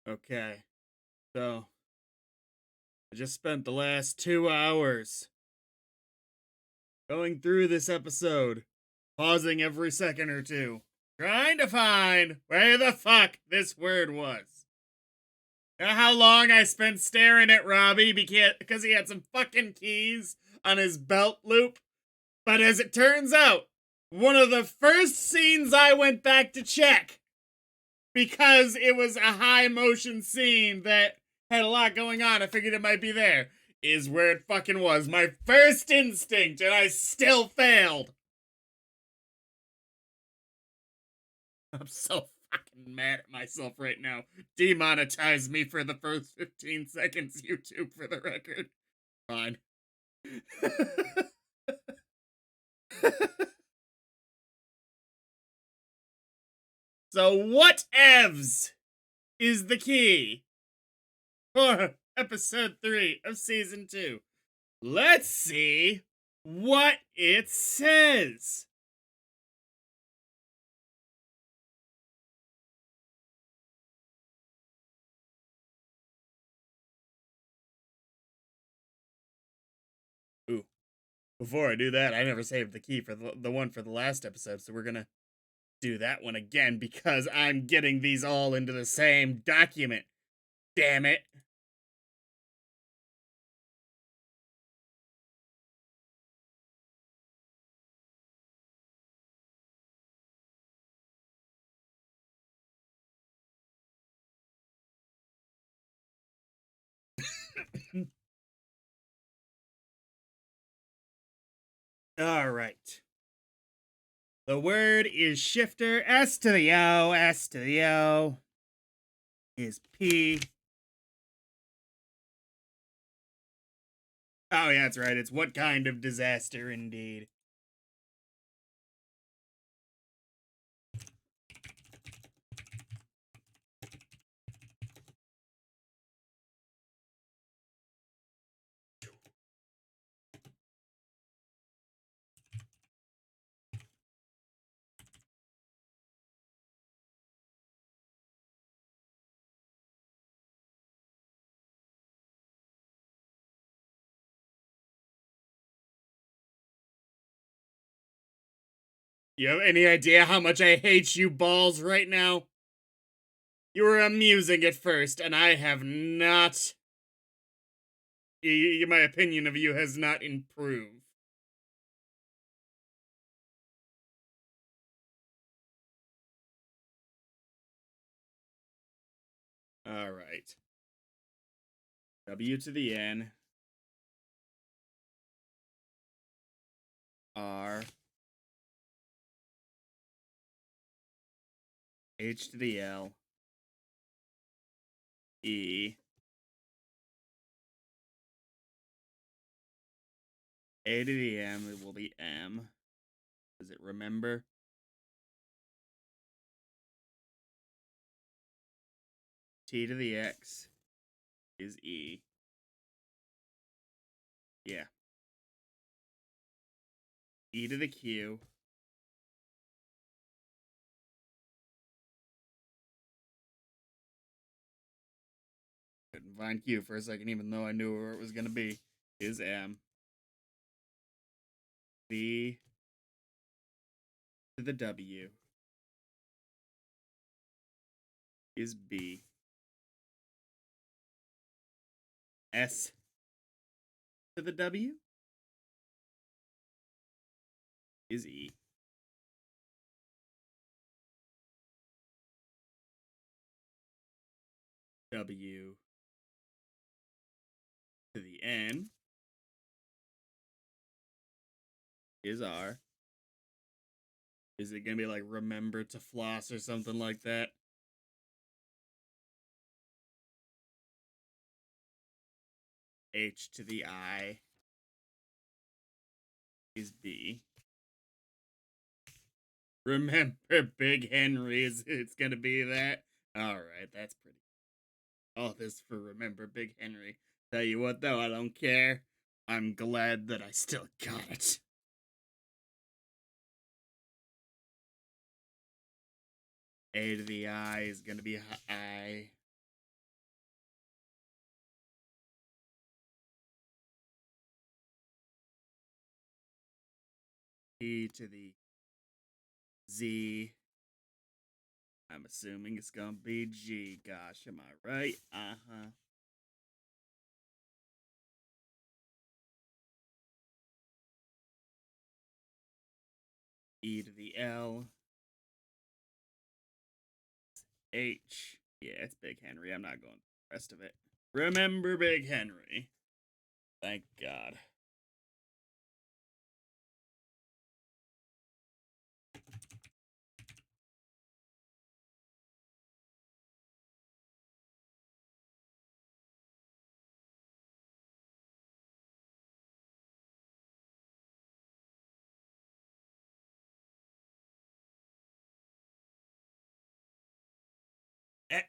Okay, so I just spent the last 2 hours going through this episode, pausing every second or two, trying to find where the fuck this word was. You know how long I spent staring at Robbie because he had some fucking keys on his belt loop? But as it turns out, one of the first scenes I went back to check, because it was a high motion scene that had a lot going on, I figured it might be there, is where it fucking was. My first instinct, and I still failed. I'm so fucking mad at myself right now. Demonetize me for the first 15 seconds, YouTube, for the record. Fine. So, what evs is the key for episode 3 of season 2? Let's see what it says. Ooh, before I do that, I never saved the key for the one for the last episode, so we're gonna do that one again because I'm getting these all into the same document. Damn it. All right. The word is shifter. S to the O. S to the O is P. Oh, yeah, that's right. It's what kind of disaster, indeed. You have any idea how much I hate you balls right now? You were amusing at first, and I have not. My opinion of you has not improved. All right. W to the N. R. H to the L. E. A to the M, it will be M. Does it remember? T to the X is E. Yeah. E to the Q. Couldn't find Q for a second, even though I knew where it was going to be. Is M. V to the W is B. S to the W is E. W to the N is R. Is it going to be like remember to floss or something like that? H to the I is B. Remember Big Henry is it's going to be that? All right, that's pretty. All this for remember Big Henry. Tell you what though, I don't care. I'm glad that I still got it. A to the I is going to be I. E to the Z. I'm assuming it's gonna be G. Gosh, am I right? Uh-huh. E to the L. H. Yeah, it's Big Henry. I'm not going the rest of it. Remember Big Henry. Thank God.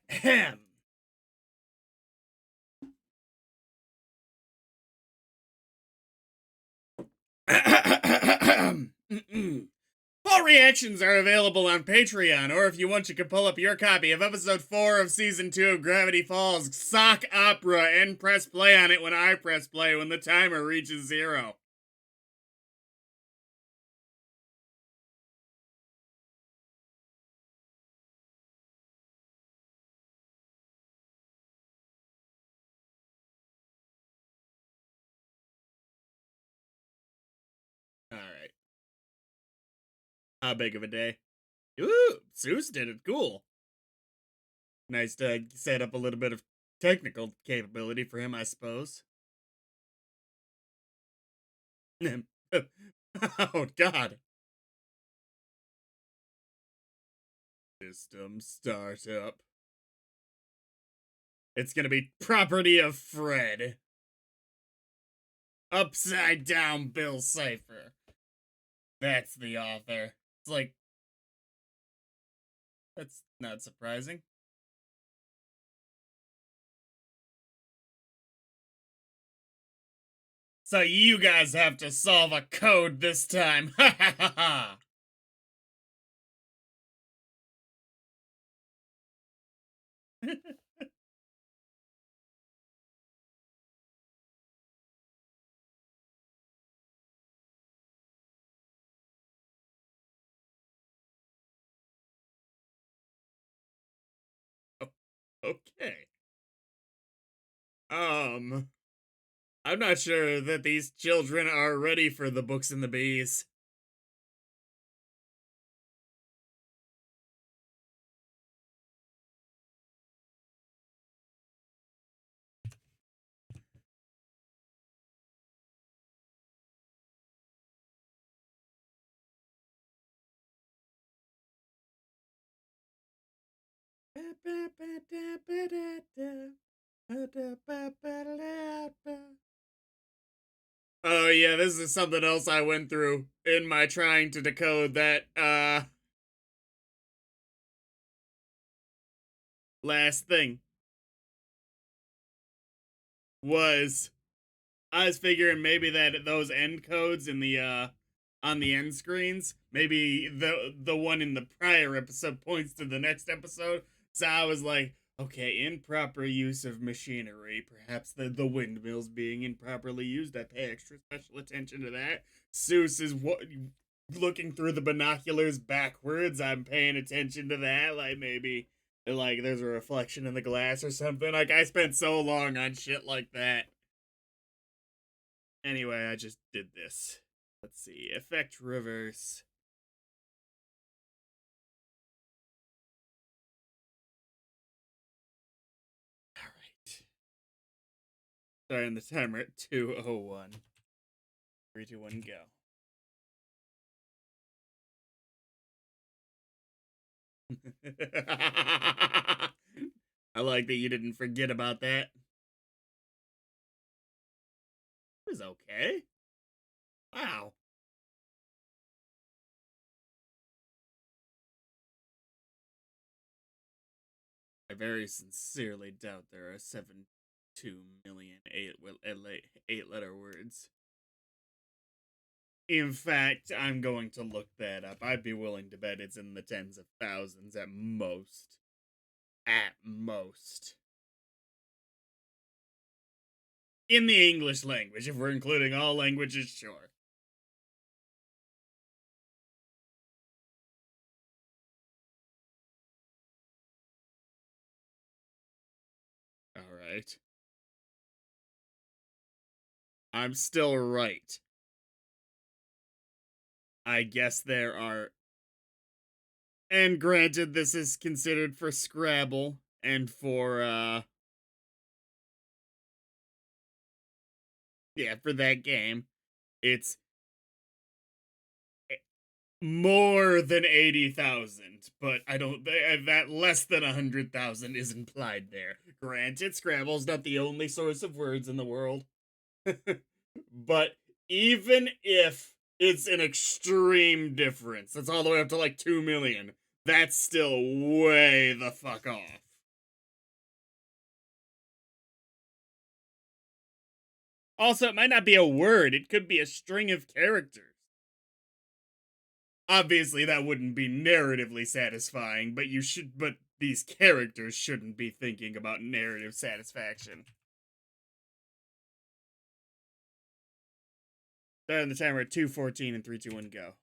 Ahem. All reactions are available on Patreon, or if you want, you can pull up your copy of episode 4 of season 2 of Gravity Falls Sock Opera and press play on it when I press play when the timer reaches 0. Alright. How big of a day? Ooh, Zeus did it. Cool. Nice to set up a little bit of technical capability for him, I suppose. Oh, God. System startup. It's gonna be property of Fred. Upside down Bill Cipher. That's the author. It's like, that's not surprising. So you guys have to solve a code this time. Ha ha ha ha. Okay. I'm not sure that these children are ready for the books and the bees. Oh yeah, this is something else I went through in my trying to decode that last thing was I was figuring maybe that those end codes in the on the end screens, maybe the one in the prior episode points to the next episode. So I was like, okay, improper use of machinery, perhaps the windmills being improperly used. I pay extra special attention to that. Seuss is looking through the binoculars backwards. I'm paying attention to that. Like maybe like there's a reflection in the glass or something. Like I spent so long on shit like that. Anyway, I just did this. Let's see. Effect reverse. Alright. Starting the timer at 2:01. 3, 2, 1, go. I like that you didn't forget about that. It was okay. Wow. I very sincerely doubt there are 7.2 million eight-letter words. In fact, I'm going to look that up. I'd be willing to bet it's in the tens of thousands at most. At most. In the English language, if we're including all languages, sure. right. I'm still right. I guess there are. And granted, this is considered for Scrabble and for, yeah, for that game. It's more than 80,000, but I don't, that less than 100,000 is implied there. Granted, Scrabble's not the only source of words in the world. But even if it's an extreme difference, that's all the way up to like 2 million, that's still way the fuck off. Also, it might not be a word, it could be a string of characters. Obviously, that wouldn't be narratively satisfying, but these characters shouldn't be thinking about narrative satisfaction. Starting the timer at 2:14 and 3, 2, 1, go.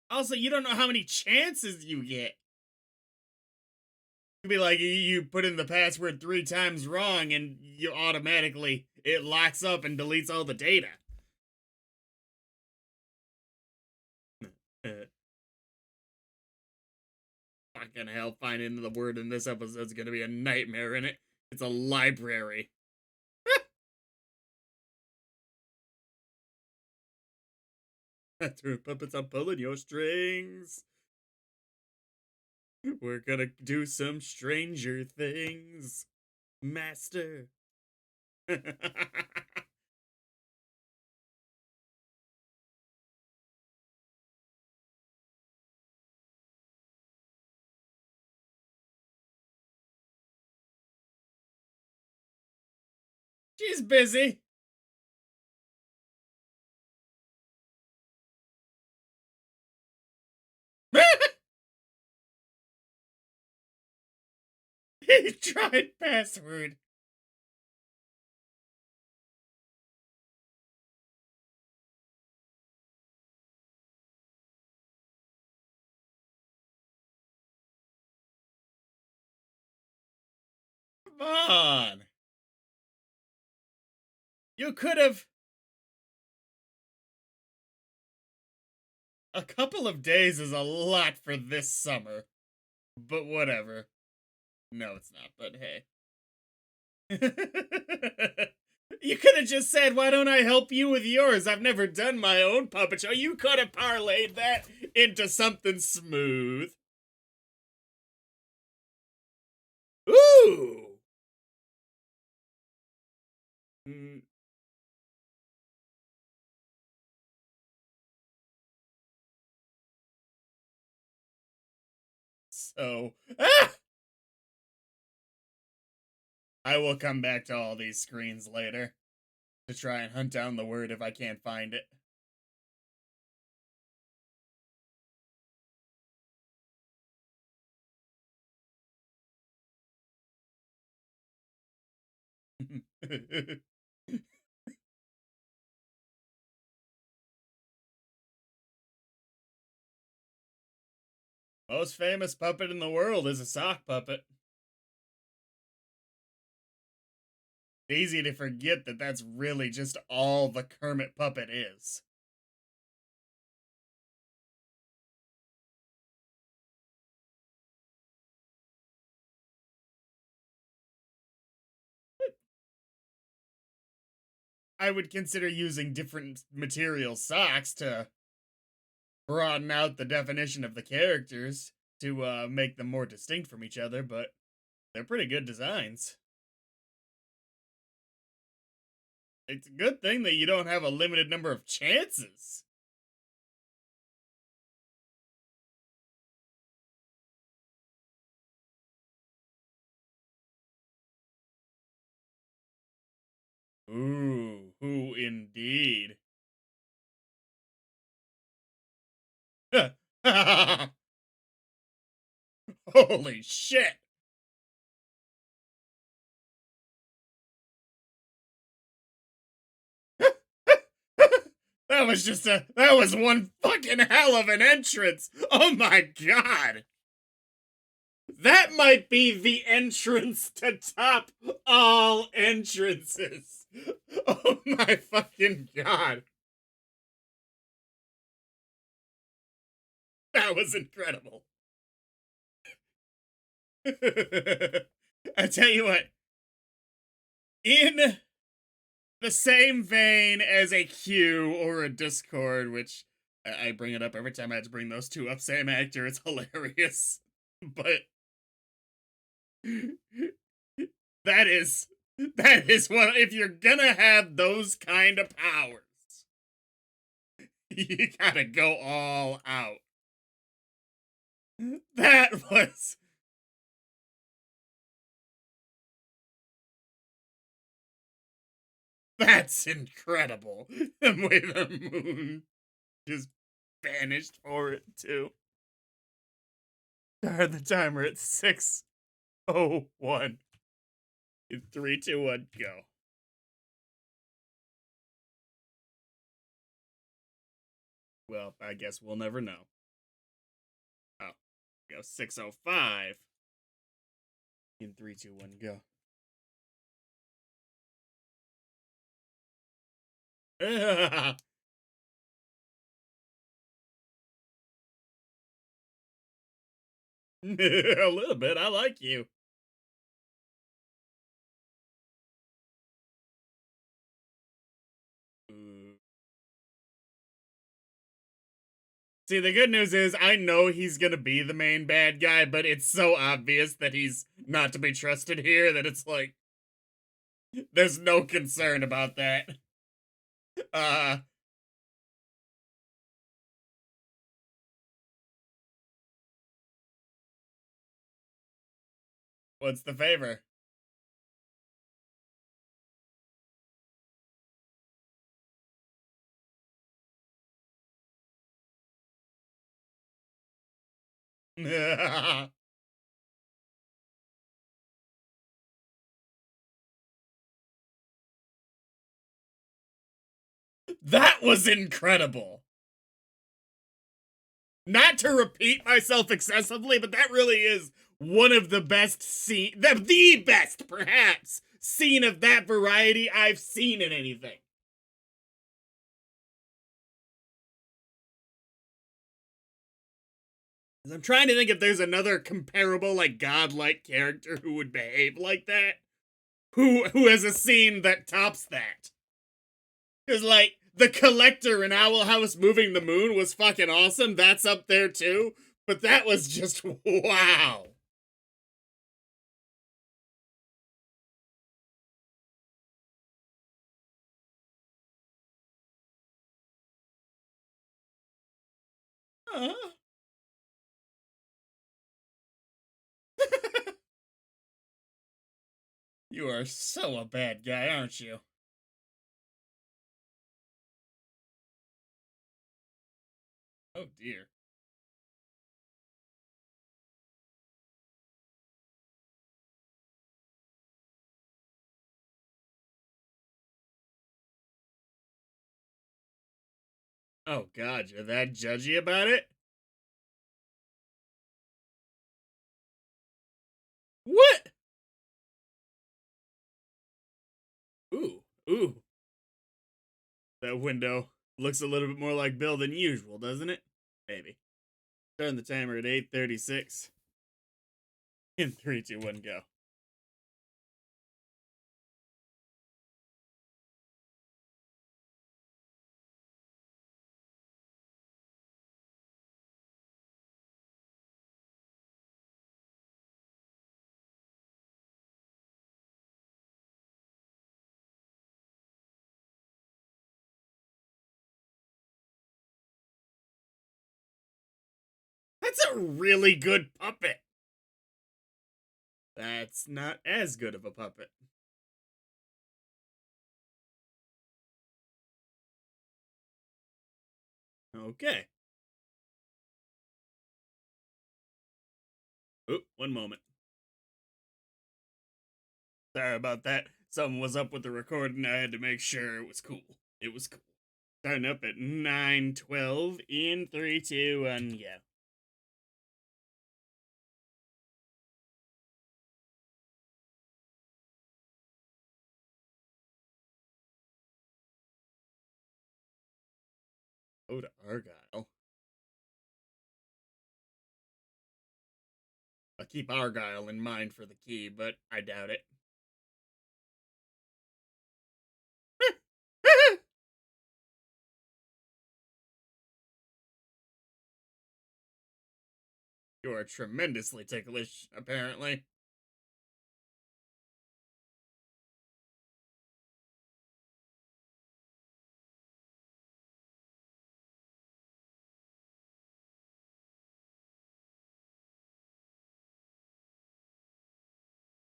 Also, you don't know how many chances you get. It'd be like you put in the password 3 times wrong and you automatically, it locks up and deletes all the data. Fucking hell, finding the word in this episode is gonna be a nightmare in it. It's a library. After puppets, I'm pulling your strings. We're gonna do some stranger things, master. She's busy. He tried password. Come on. You could have. A couple of days is a lot for this summer. But whatever. No, it's not, but hey. You could have just said, why don't I help you with yours? I've never done my own puppet show. You could have parlayed that into something smooth. Ooh! Mm, so, I will come back to all these screens later to try and hunt down the word if I can't find it. Most famous puppet in the world is a sock puppet. It's easy to forget that that's really just all the Kermit puppet is. I would consider using different material socks to broaden out the definition of the characters to make them more distinct from each other, but they're pretty good designs. It's a good thing that you don't have a limited number of chances. Ooh, who indeed. Holy shit. That that was one fucking hell of an entrance. Oh my god. That might be the entrance to top all entrances. Oh my fucking god. That was incredible. I tell you what, in the same vein as a Q or a Discord, which I bring it up every time I had to bring those two up, same actor, it's hilarious. But that is one, if you're gonna have those kind of powers, you gotta go all out. That was That's incredible. The way the moon just vanished for it too. Start the timer at 6:01. 3, 2, 1, go. Well, I guess we'll never know. Oh, go 6:05. In 3, 2, 1, go. A little bit. I like you. Ooh. See, the good news is I know he's gonna be the main bad guy, but it's so obvious that he's not to be trusted here that it's like, there's no concern about that. Uh, what's the favor? That was incredible. Not to repeat myself excessively, but that really is one of the best the best, perhaps, scene of that variety I've seen in anything. I'm trying to think if there's another comparable, like, godlike character who would behave like that. Who has a scene that tops that. Because, like, the Collector in Owl House moving the moon was fucking awesome. That's up there, too. But that was just, wow. Uh-huh. You are so a bad guy, aren't you? Oh, dear. Oh, God, you're that judgy about it? What? Ooh, ooh. That window looks a little bit more like Bill than usual, doesn't it? Maybe. Turn the timer at 8:36. In 3, 2, 1, go. That's a really good puppet. That's not as good of a puppet. Okay. Oop, one moment. Sorry about that. Something was up with the recording. I had to make sure it was cool. It was cool. Starting up at 9:12 in 3, 2, 1, yeah. Go to Argyle. I'll keep Argyle in mind for the key, but I doubt it. You are tremendously ticklish, apparently.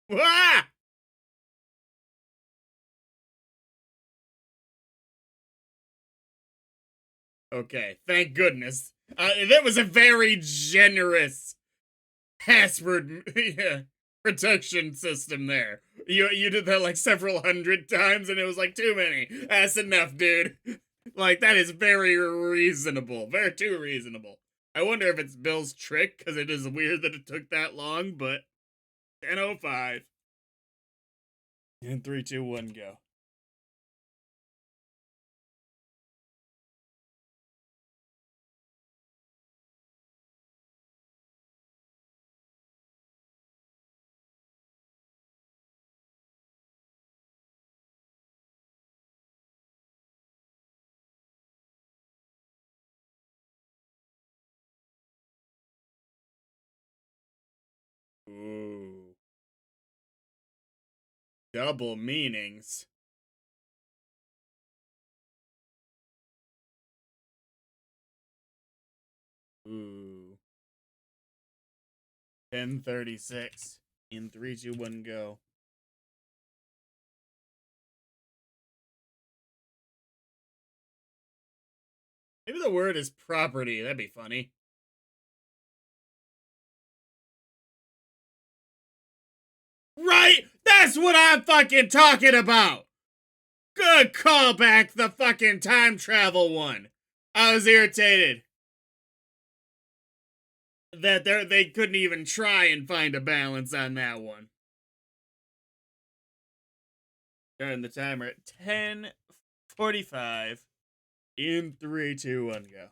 Wah! Okay, thank goodness. That was a very generous password protection system there. You did that like several hundred times, and it was like too many. That's enough, dude. Like that is very reasonable, very too reasonable. I wonder if it's Bill's trick because it is weird that it took that long, but 10:05. In 3, 2, 1, go. Ooh, double meanings. Ooh, 10:36. In 3, 2, 1, go. Maybe the word is property. That'd be funny. Right? That's what I'm fucking talking about. Good callback, the fucking time travel one. I was irritated that they couldn't even try and find a balance on that one. Turn the timer at 10:45. In 3, 2, 1, go.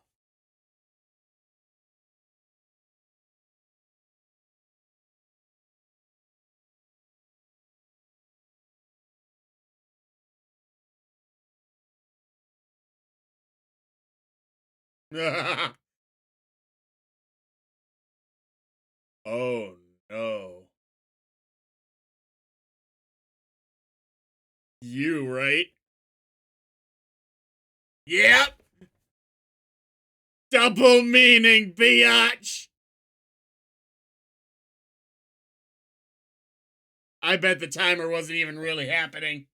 Oh no. You, right? Yep. Double meaning, biatch. I bet the timer wasn't even really happening.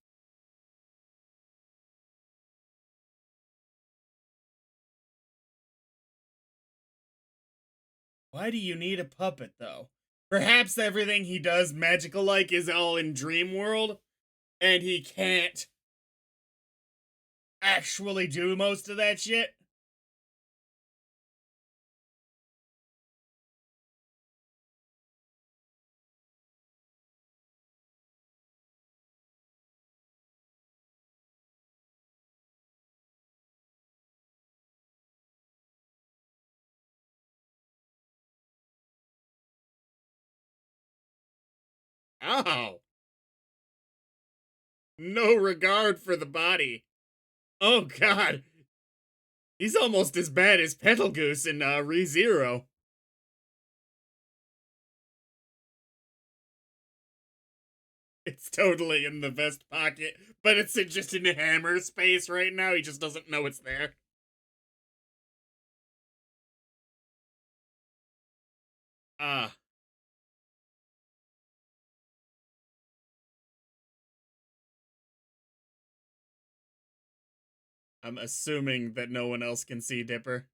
Why do you need a puppet, though? Perhaps everything he does magical like is all in Dream World, and he can't actually do most of that shit. Oh. No regard for the body. Oh god. He's almost as bad as Petalgoose in ReZero. It's totally in the vest pocket, but it's just in the hammer space right now. He just doesn't know it's there. Ah. I'm assuming that no one else can see Dipper.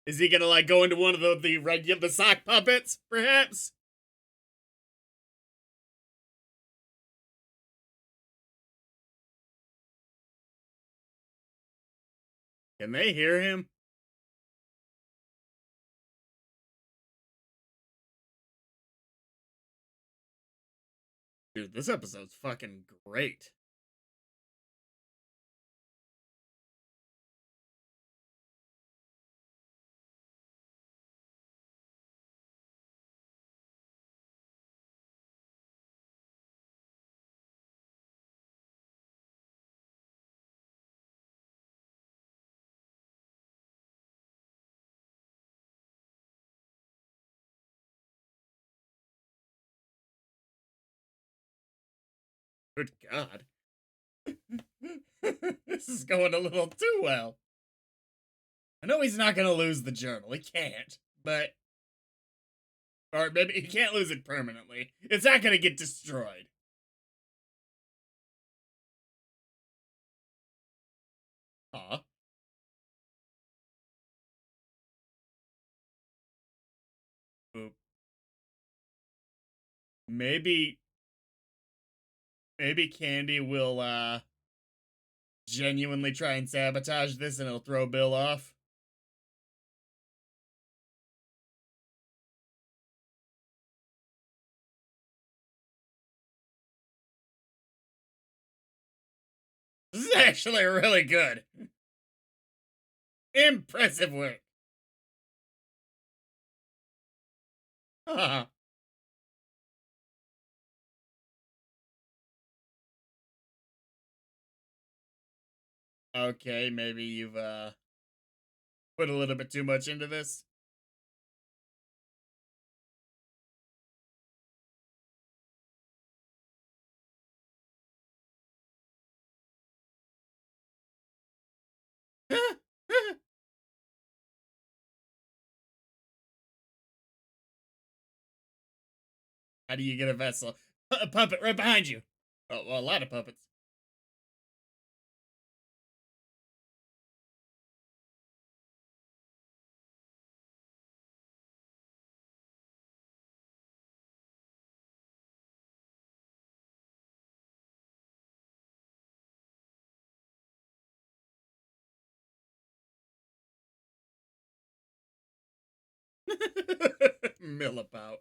Is he gonna like go into one of the sock puppets, perhaps? Can they hear him? Dude, this episode's fucking great. Good God. This is going a little too well. I know he's not gonna lose the journal. He can't. But. Or maybe he can't lose it permanently. It's not gonna get destroyed. Aw. Boop. Maybe. Maybe Candy will, genuinely try and sabotage this and it'll throw Bill off. This is actually really good. Impressive work. Huh. Okay, maybe you've put a little bit too much into this. How do you get a vessel? A puppet right behind you. Oh, well, a lot of puppets. Millipout.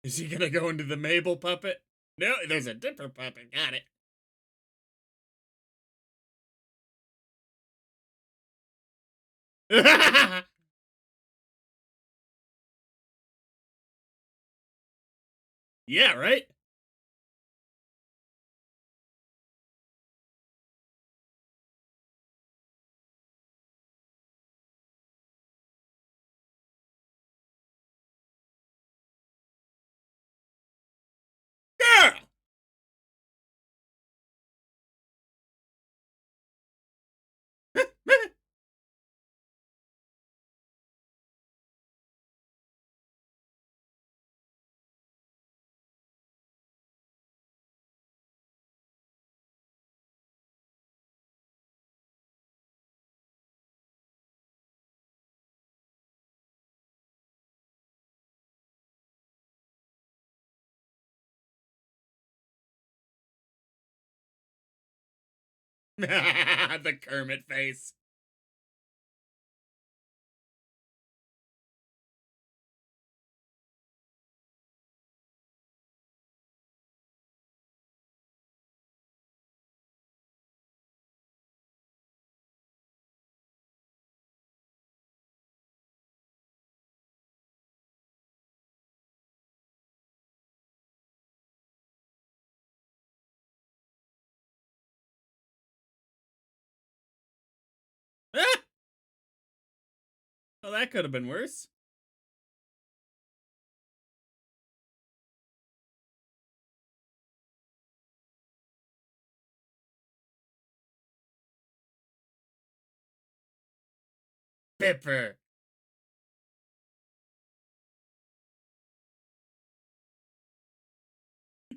Is he gonna go into the Mabel puppet? No, there's a Dipper puppet. Got it. Yeah, right? Girl! The Kermit face. Well, that could have been worse. Pipper.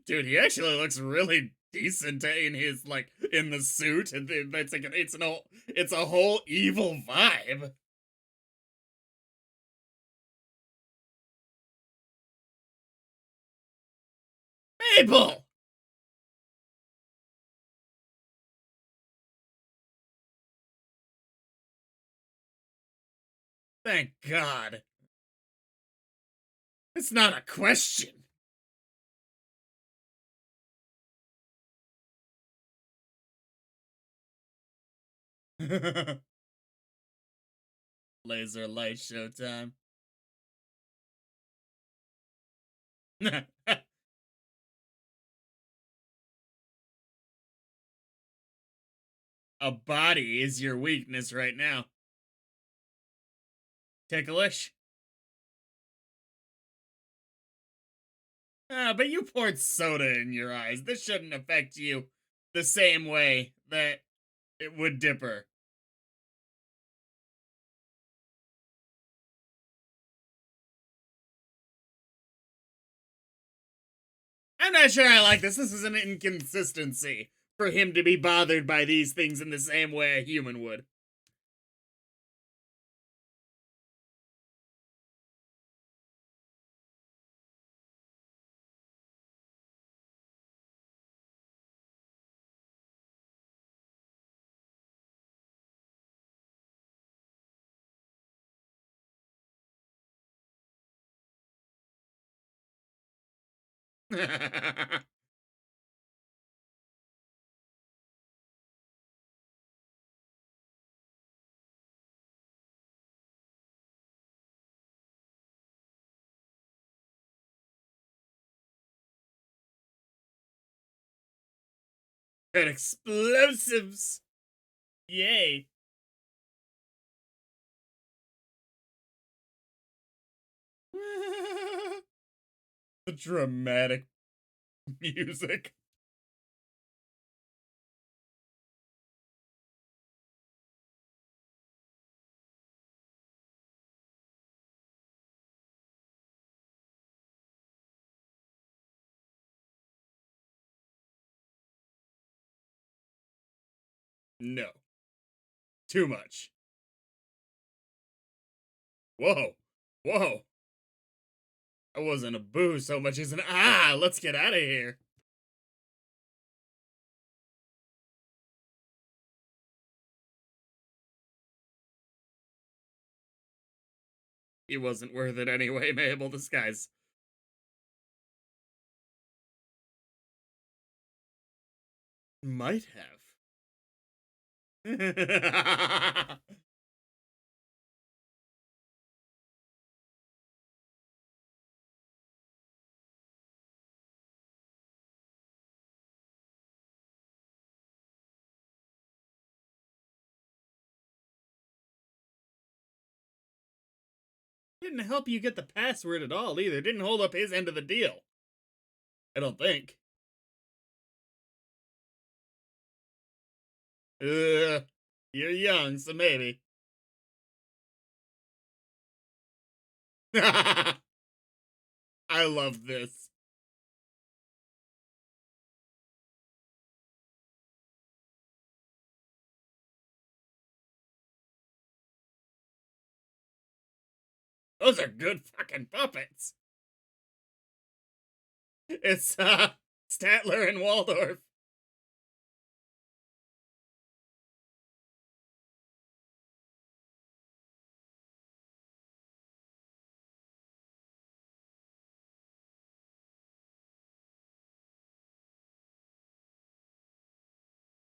Dude, he actually looks really decent in his like in the suit, and it's like it's a whole evil vibe. Mabel, thank God, it's not a question. Laser light show time. A body is your weakness right now. Ticklish? But you poured soda in your eyes. This shouldn't affect you the same way that it would Dipper. I'm not sure I like this. This is an inconsistency for him to be bothered by these things in the same way a human would. And explosives! Yay. The dramatic music. No. Too much. Whoa. Whoa. That wasn't a boo so much as an let's get out of here. He wasn't worth it anyway, Mabel. This guy's might have. Didn't help you get the password at all either. Didn't hold up his end of the deal. I don't think. You're young, so maybe. I love this. Those are good fucking puppets. It's Statler and Waldorf.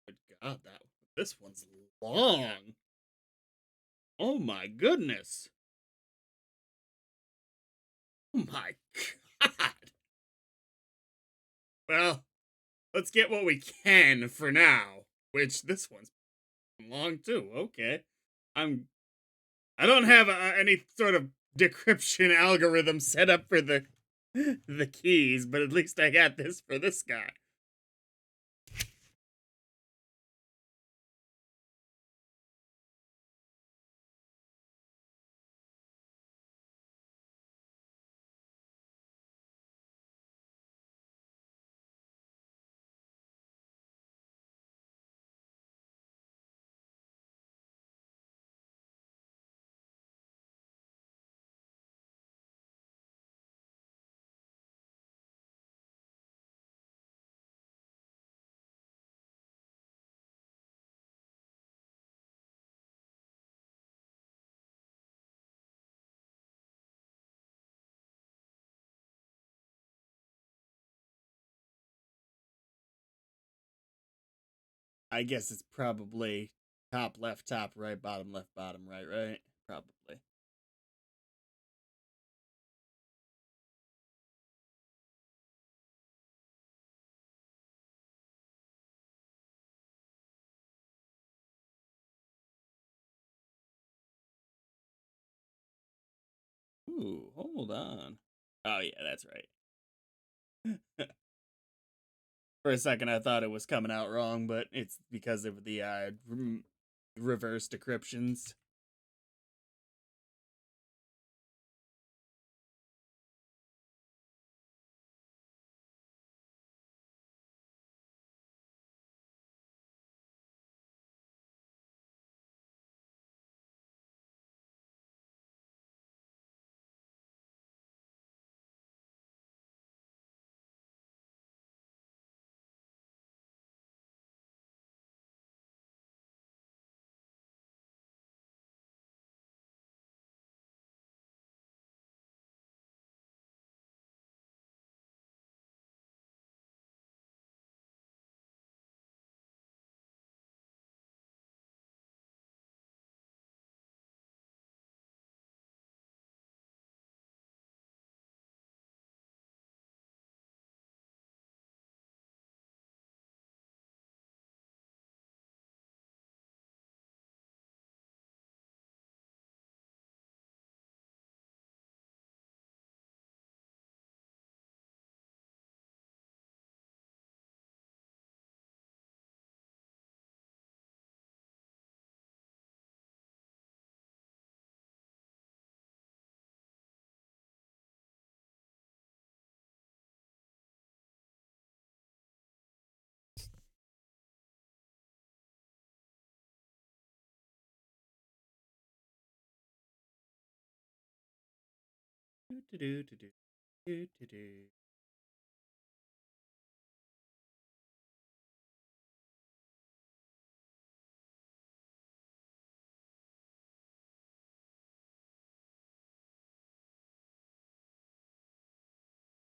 Good God, this one's long. Oh my goodness. Oh my God. Well, let's get what we can for now. Which this one's long too. Okay. I don't have any sort of decryption algorithm set up for the keys, but at least I got this for this guy. I guess it's probably top left, top right, bottom left, bottom right, right? Probably. Ooh, hold on. Oh yeah, that's right. For a second, I thought it was coming out wrong, but it's because of the reverse decryptions.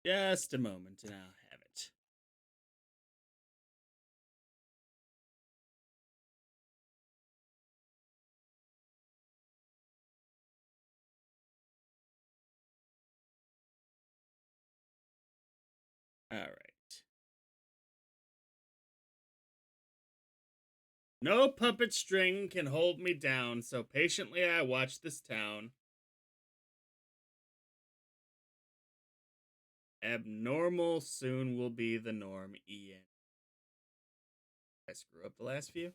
Just a moment, and I'll have it. All right. No puppet string can hold me down, so patiently I watch this town. Abnormal soon will be the norm, Ian. I screw up the last few?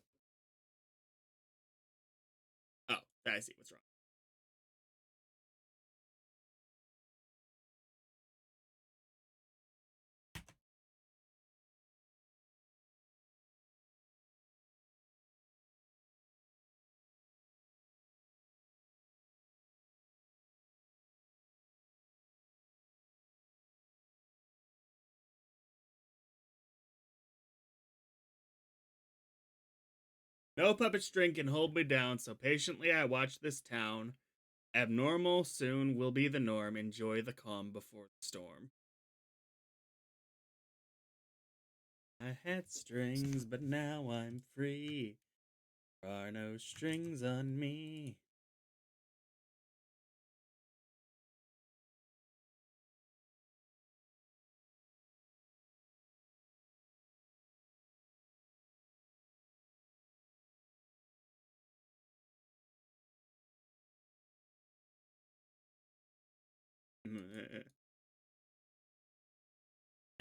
Oh, I see what's wrong. No puppet string can hold me down, so patiently I watch this town. Abnormal soon will be the norm. Enjoy the calm before the storm. I had strings, but now I'm free. There are no strings on me.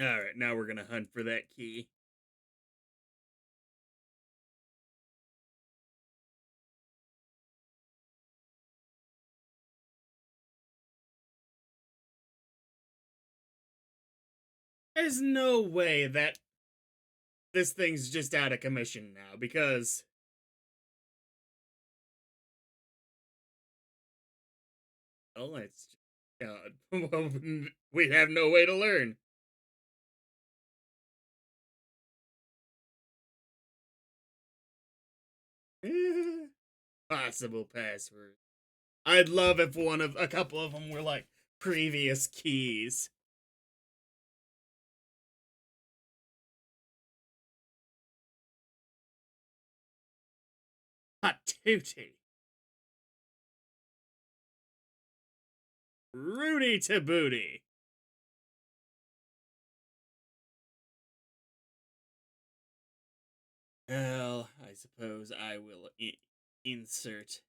Alright, now we're gonna hunt for that key. There's no way that this thing's just out of commission now because. Oh, it's. Well, we have no way to learn. Possible password. I'd love if a couple of them were like previous keys. Patootie. Rudy to booty. Well, I suppose I will insert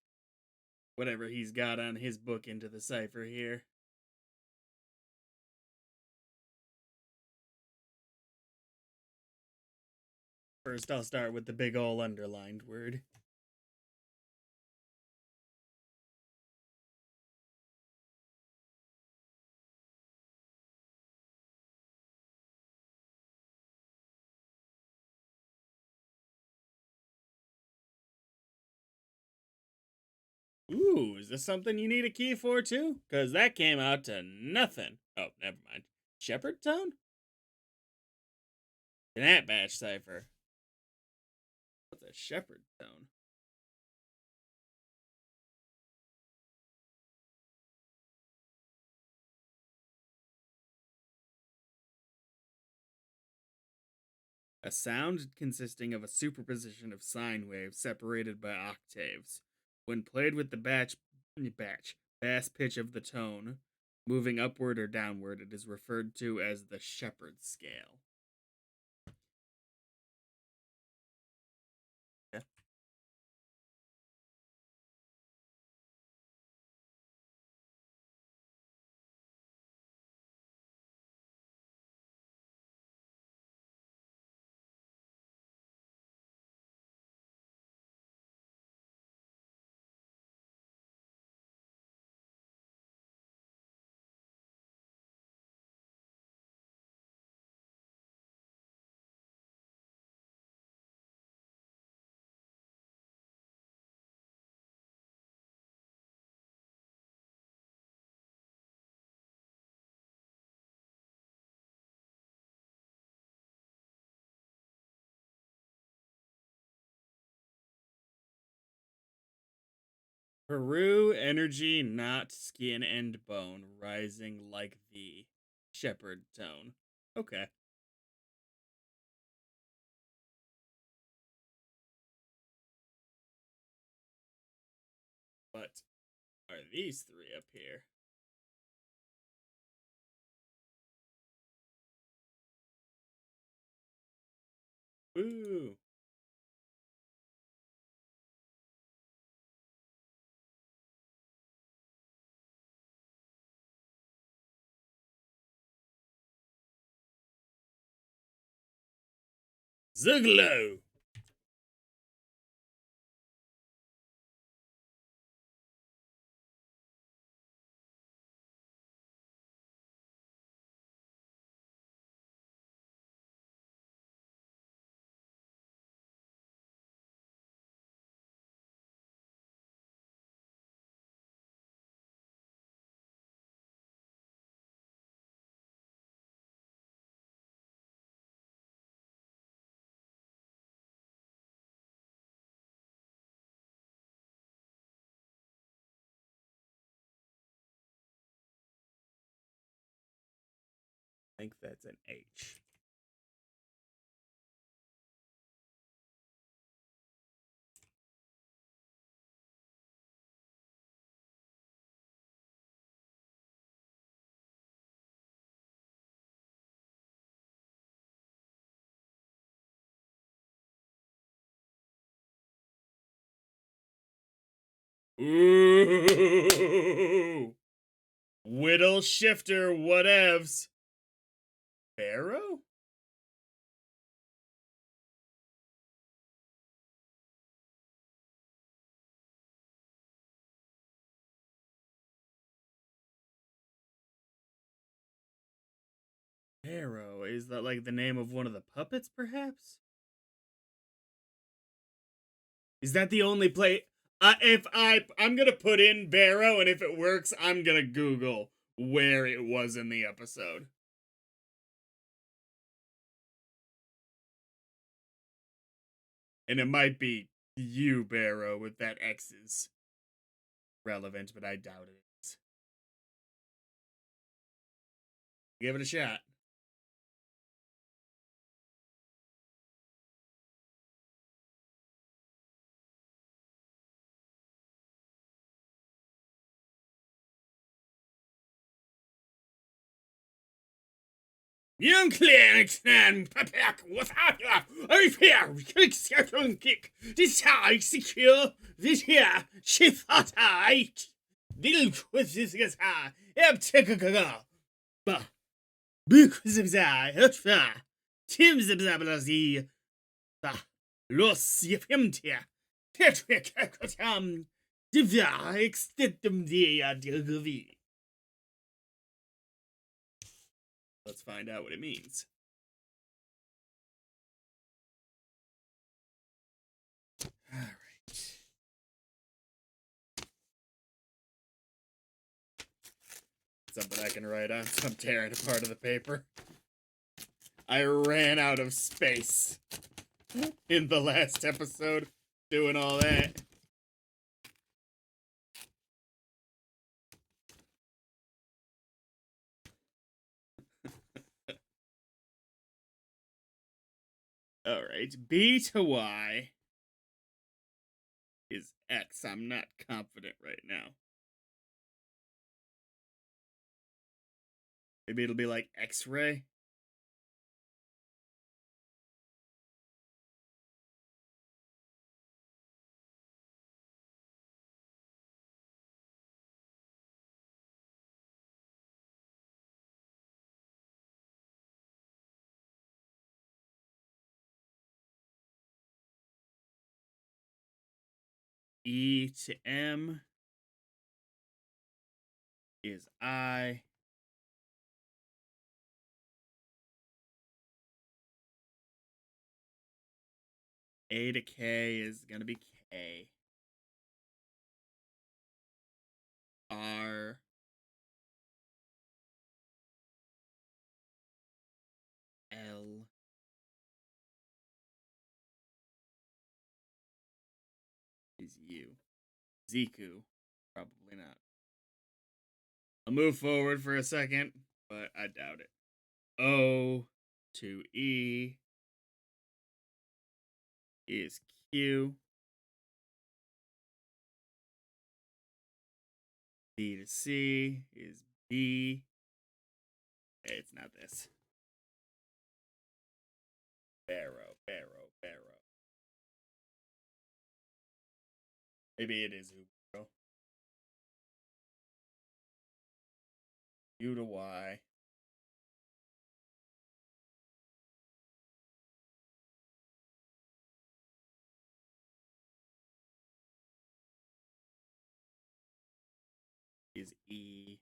whatever he's got on his book into the cipher here. First, I'll start with the big ol' underlined word. Ooh, is this something you need a key for too? Because that came out to nothing. Oh, never mind. Shepherd tone? An batch cipher. What's a shepherd tone? A sound consisting of a superposition of sine waves separated by octaves. When played with the bass pitch of the tone, moving upward or downward, it is referred to as the shepherd scale. Yeah. Peru energy, not skin and bone, rising like the shepherd tone. Okay. What are these three up here? Woo! Zuglo! I think that's an H. Ooh! Whittle shifter whatevs. Barrow? Barrow, is that like the name of one of the puppets, perhaps? Is that the only play? I'm gonna put in Barrow, and if it works, I'm gonna Google where it was in the episode. And it might be you, Barrow, with that X's relevant, but I doubt it is. Give it a shot. Young Clarence Papak was out of here. Kick. This high secure. This here. She thought I. Little quizzes is high. Bah. Because of that. Tim's the Bah. Los Yefimtia. Tetrick. Divya. Extendum dia dirgavi. Let's find out what it means. All right. Something I can write on, so I'm tearing apart of the paper. I ran out of space in the last episode doing all that. All right. B to Y is X. I'm not confident right now. Maybe it'll be like X-ray. E to M is I. A to K is going to be K. R. L. Is U. Ziku. Probably not. I'll move forward for a second, but I doubt it. O to E is Q. B to C is B. Okay, it's not this. Barrow. Maybe it is Ubro. U to Y. Is E.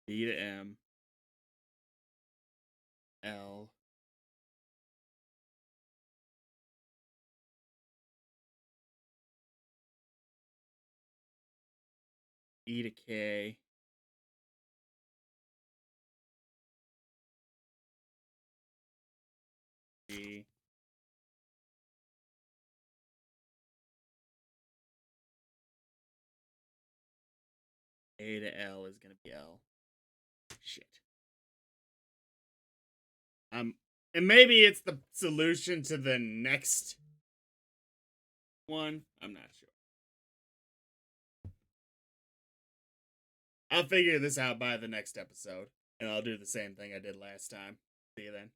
B to M. L. E to K. G. A to L is going to be L. Shit. And maybe it's the solution to the next one. I'm not sure. I'll figure this out by the next episode, and I'll do the same thing I did last time. See you then.